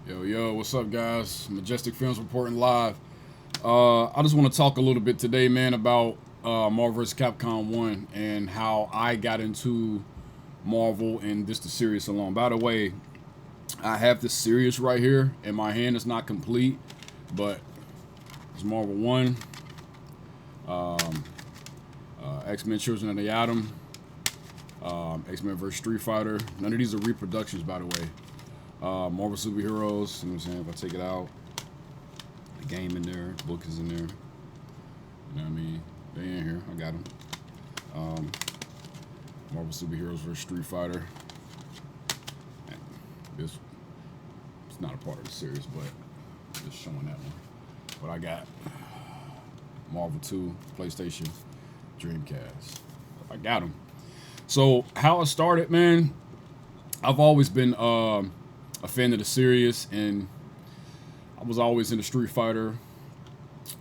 Yo, what's up, guys? Majeztik Filmz reporting live. I just want to talk a little bit today, man, about Marvel vs. Capcom 1 and how I got into Marvel and just the series alone. By the way, I have this series right here in my hand. It's not complete, but it's Marvel 1, X-Men Children of the Atom, X-Men vs. Street Fighter. None of these are reproductions, by the way. Marvel superheroes, you know what I'm saying? If I take it out, the game in there, the book is in there. You know what I mean? They in here. I got them. Marvel superheroes vs. Street Fighter. It's not a part of the series, but just showing that one. But I got Marvel 2, PlayStation, Dreamcast. I got them. So how it started, man, I've always been a fan of the series, and I was always into Street Fighter.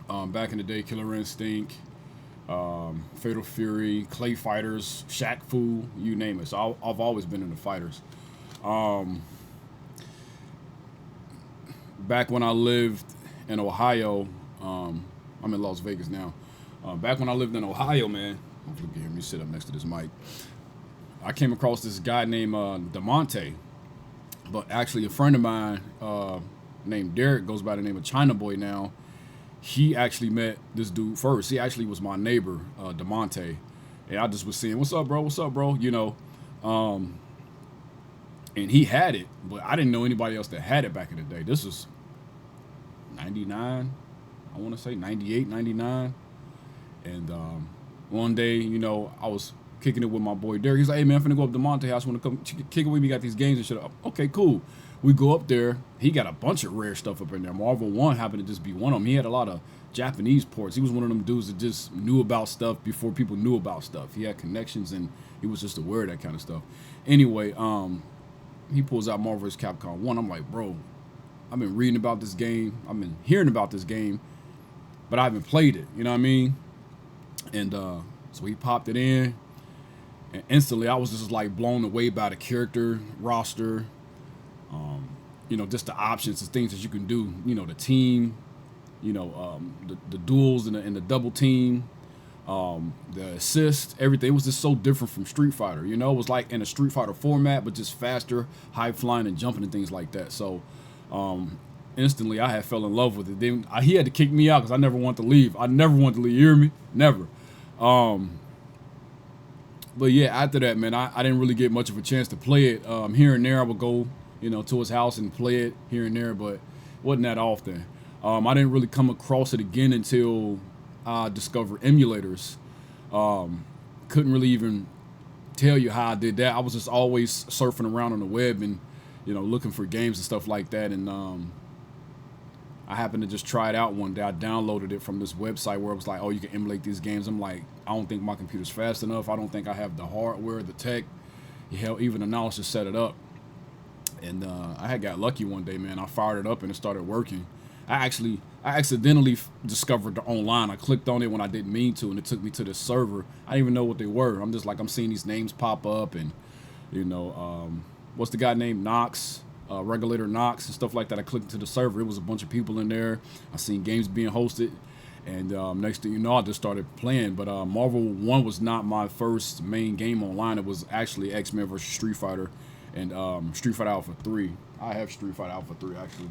Back in the day, Killer Instinct, Fatal Fury, Clay Fighters, Shaq Fu, you name it. So I've always been into fighters. Back when I lived in Ohio, I'm in Las Vegas now. Back when I lived in Ohio, man, hopefully you can hear me sit up next to this mic. I came across this guy named DeMonte, but actually a friend of mine named Derek, goes by the name of China Boy now. He actually met this dude first. He actually was my neighbor, DeMonte, and I just was saying, "What's up, bro? What's up, bro?" You know, and he had it, but I didn't know anybody else that had it back in the day. This was 99, I want to say 98, 99, and one day, you know, I was kicking it with my boy Derek. He's like, "Hey man, I'm finna go up to Monte house. Want to come kick it with me? Got these games and shit." Okay, cool. We go up there. He got a bunch of rare stuff up in there. Marvel 1 happened to just be one of them. He had a lot of Japanese ports. He was one of them dudes that just knew about stuff before people knew about stuff. He had connections and he was just aware of that kind of stuff. Anyway, he pulls out Marvel vs. Capcom 1. I'm like, bro, I've been reading about this game. I've been hearing about this game, but I haven't played it. You know what I mean? And so he popped it in. And instantly, I was just like blown away by the character roster, you know, just the options, the things that you can do. You know, the team, you know, the duels and the double team, the assist, everything. It was just so different from Street Fighter. You know, it was like in a Street Fighter format, but just faster, high flying and jumping and things like that. So instantly, I had fell in love with it. Then he had to kick me out because I never wanted to leave. I never wanted to leave. You hear me? Never. But yeah, after that, man, I didn't really get much of a chance to play it. Here and there, I would go, you know, to his house and play it here and there, but wasn't that often. I didn't really come across it again until I discovered emulators. Couldn't really even tell you how I did that. I was just always surfing around on the web and, you know, looking for games and stuff like that. And I happened to just try it out one day. I downloaded it from this website where it was like, oh, you can emulate these games. I'm like, I don't think my computer's fast enough. I don't think I have the hardware, the tech, hell, even the knowledge to set it up. And I had got lucky one day, man. I fired it up and it started working. I accidentally discovered the online. I clicked on it when I didn't mean to, and it took me to this server. I didn't even know what they were. I'm just like, I'm seeing these names pop up, and, you know, what's the guy named Knox? Regulator Knox and stuff like that. I clicked into the server. It was a bunch of people in there. I seen games being hosted, and next thing you know, I just started playing. But Marvel 1 was not my first main game online. It was actually X-Men vs. Street Fighter and Street Fighter Alpha 3. I have Street Fighter Alpha 3 actually.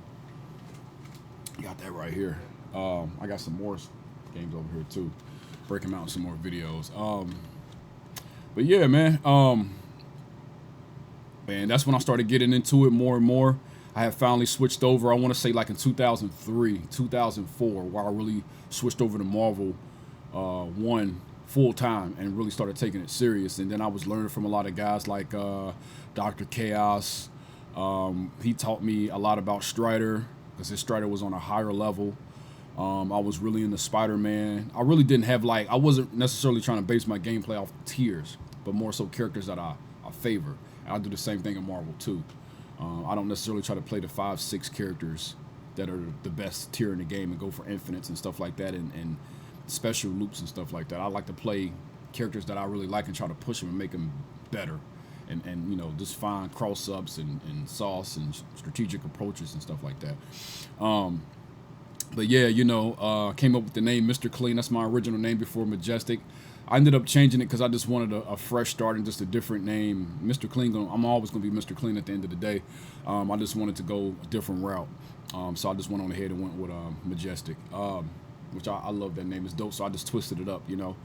Got that right here. I got some more games over here too. Break them out in some more videos. But yeah, man. And that's when I started getting into it more and more. I had finally switched over, I want to say like in 2003, 2004, where I really switched over to Marvel 1 full time and really started taking it serious. And then I was learning from a lot of guys like Dr. Chaos. He taught me a lot about Strider because his Strider was on a higher level. I was really into Spider-Man. I really didn't have I wasn't necessarily trying to base my gameplay off tiers, but more so characters that I favor. I'll do the same thing in Marvel too. I don't necessarily try to play the 5-6 characters that are the best tier in the game and go for infinites and stuff like that and special loops and stuff like that. I like to play characters that I really like and try to push them and make them better. and you know, just find cross ups and sauce and strategic approaches and stuff like that. But yeah, you know, came up with the name Mr. Clean. That's my original name before Majestic. I ended up changing it because I just wanted a fresh start and just a different name. Mr. Clean, I'm always going to be Mr. Clean at the end of the day. I just wanted to go a different route. So I just went on ahead and went with Majestic, which I love that name. It's dope, so I just twisted it up, you know,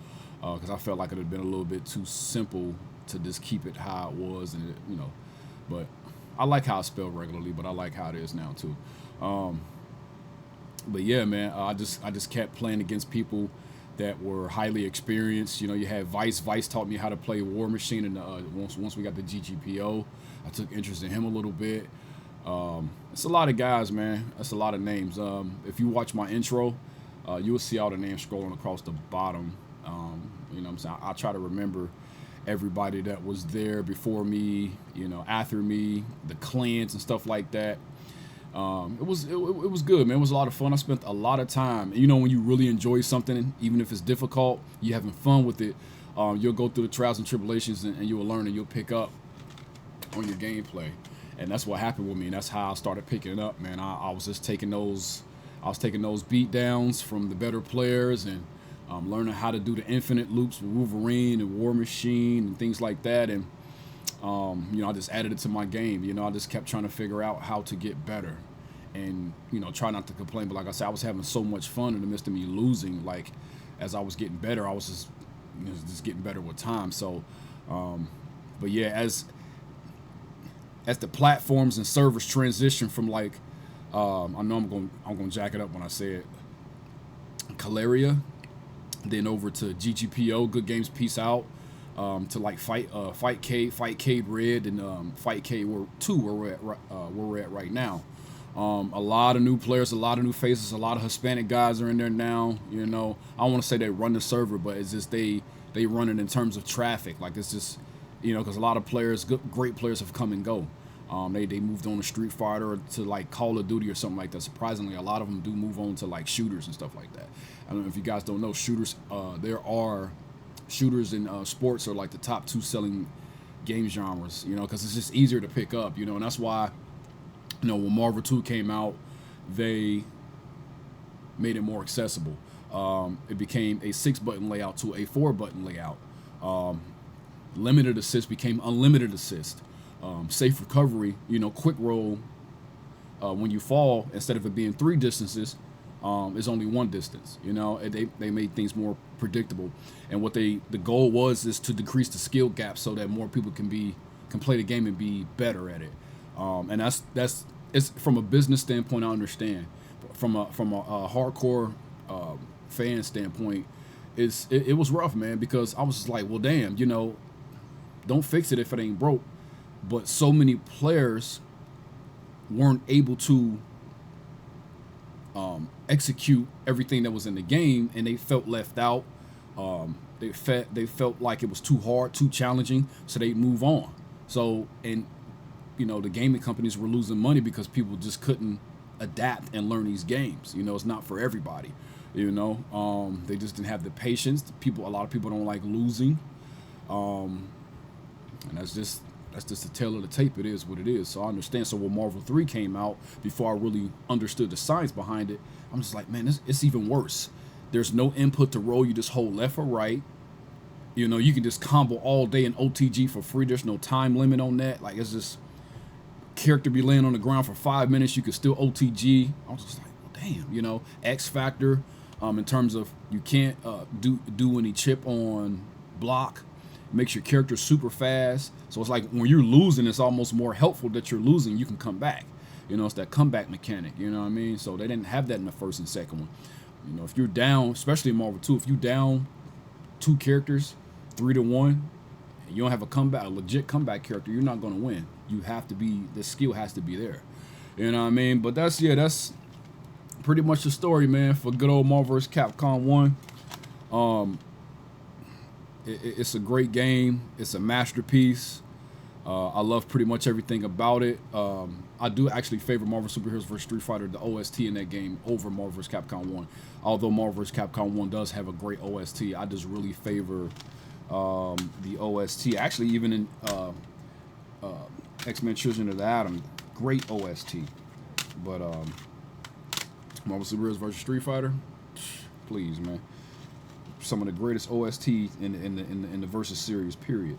because I felt like it had been a little bit too simple to just keep it how it was, and it, you know, but I like how it's spelled regularly, but I like how it is now too. But yeah, man, I just kept playing against people that were highly experienced. You know, you had Vice. Vice taught me how to play War Machine, and once we got the GGPO, I took interest in him a little bit. It's a lot of guys, man. That's a lot of names. If you watch my intro, you will see all the names scrolling across the bottom. You know what I'm saying? I try to remember everybody that was there before me, you know, after me, the clans and stuff like that. It was good, man. It was a lot of fun. I spent a lot of time. You know, when you really enjoy something, even if it's difficult, you having fun with it, you'll go through the trials and tribulations, and you'll learn, and you'll pick up on your gameplay. And that's what happened with me. And that's how I started picking it up, man. I was just taking those beat downs from the better players, and learning how to do the infinite loops with Wolverine and War Machine and things like that. And you know, I just added it to my game. You know, I just kept trying to figure out how to get better, and you know, try not to complain. But like I said, I was having so much fun in the midst of me losing. Like, as I was getting better, I was just, you know, just getting better with time. So, but yeah, as the platforms and servers transition from, like, I know I'm gonna jack it up when I say it, Caleria, then over to GGPO, Good Games Peace Out, to like Fight Cade Red, and Fight Cade 2 where we're at right now. A lot of new players, a lot of new faces, a lot of Hispanic guys are in there now. You know, I don't want to say they run the server, but it's just they run it in terms of traffic. Like, it's just, you know, because a lot of players, great players, have come and go. They moved on to Street Fighter or to like Call of Duty or something like that. Surprisingly, a lot of them do move on to like shooters and stuff like that. I don't know if you guys don't know, shooters. There are shooters and sports are like the top 2 selling game genres. You know, because it's just easier to pick up. You know, and that's why, you know, when Marvel 2 came out, they made it more accessible. It became a 6-button layout to a 4-button layout. Limited assist became unlimited assist. Safe recovery, you know, quick roll, when you fall, instead of it being 3 distances, is only 1 distance. You know, they made things more predictable. And what the goal is to decrease the skill gap so that more people can play the game and be better at it. And that's it's from a business standpoint, I understand. From a hardcore fan standpoint, it was rough, man, because I was just like, well, damn, you know, don't fix it if it ain't broke. But so many players weren't able to execute everything that was in the game, and they felt left out. They felt like it was too hard, too challenging, so they move on. So, and you know, the gaming companies were losing money because people just couldn't adapt and learn these games. You know, it's not for everybody. You know, they just didn't have the patience. A lot of people don't like losing, and that's just the tale of the tape. It is what it is. So I understand. So when Marvel 3 came out, before I really understood the science behind it, I'm just like, man, it's even worse. There's no input to roll. You just hold left or right. You know, you can just combo all day in OTG for free. There's no time limit on that. Like, it's just, character be laying on the ground for 5 minutes, you could still OTG. I was just like, well, damn. You know, X Factor, in terms of you can't do any chip on block. Makes your character super fast. So it's like when you're losing, it's almost more helpful that you're losing. You can come back. You know, it's that comeback mechanic. You know what I mean? So they didn't have that in the first and second one. You know, if you're down, especially in Marvel 2, if you down 2 characters, 3-1, and you don't have a legit comeback character, you're not going to win. You have to be, the skill has to be there. You know what I mean? But that's pretty much the story, man, for good old Marvel vs. Capcom 1. It's a great game. It's a masterpiece. I love pretty much everything about it. I do actually favor Marvel Superheroes vs. Street Fighter, the OST in that game, over Marvel vs. Capcom 1. Although Marvel vs. Capcom 1 does have a great OST, I just really favor the OST. Actually, even in X-Men Children of the Atom, great OST. But Marvel Superheroes vs. Street Fighter, please, man, some of the greatest OST in the Versus series, period.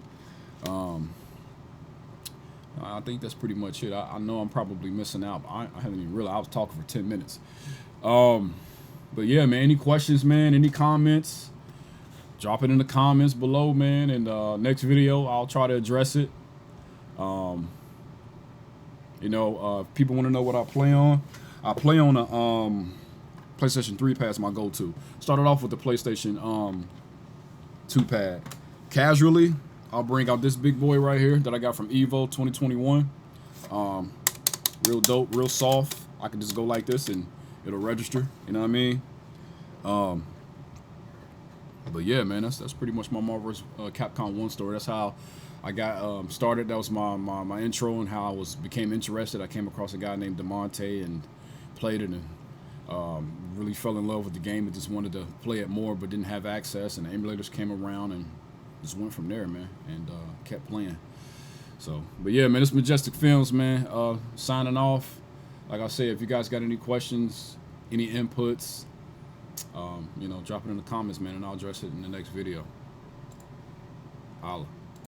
I think that's pretty much it. I know I'm probably missing out. I haven't even realized I was talking for 10 minutes. But yeah, man, any questions, man, any comments, drop it in the comments below, man, and next video I'll try to address it. If people want to know what I play on a PlayStation 3 pad's my go-to. Started off with the PlayStation 2 pad. Casually, I'll bring out this big boy right here that I got from Evo 2021. Real dope, real soft. I can just go like this and it'll register, you know what I mean? But yeah, man, that's pretty much my Marvel vs. Capcom 1 story. That's how I got started. That was my intro and how I became interested. I came across a guy named DeMonte and played it and really fell in love with the game and just wanted to play it more but didn't have access, and the emulators came around and just went from there, man, and kept playing. So, but yeah, man, it's Majeztik Filmz, man, signing off. Like I said, if you guys got any questions, any inputs, drop it in the comments, man, and I'll address it in the next video. Holla.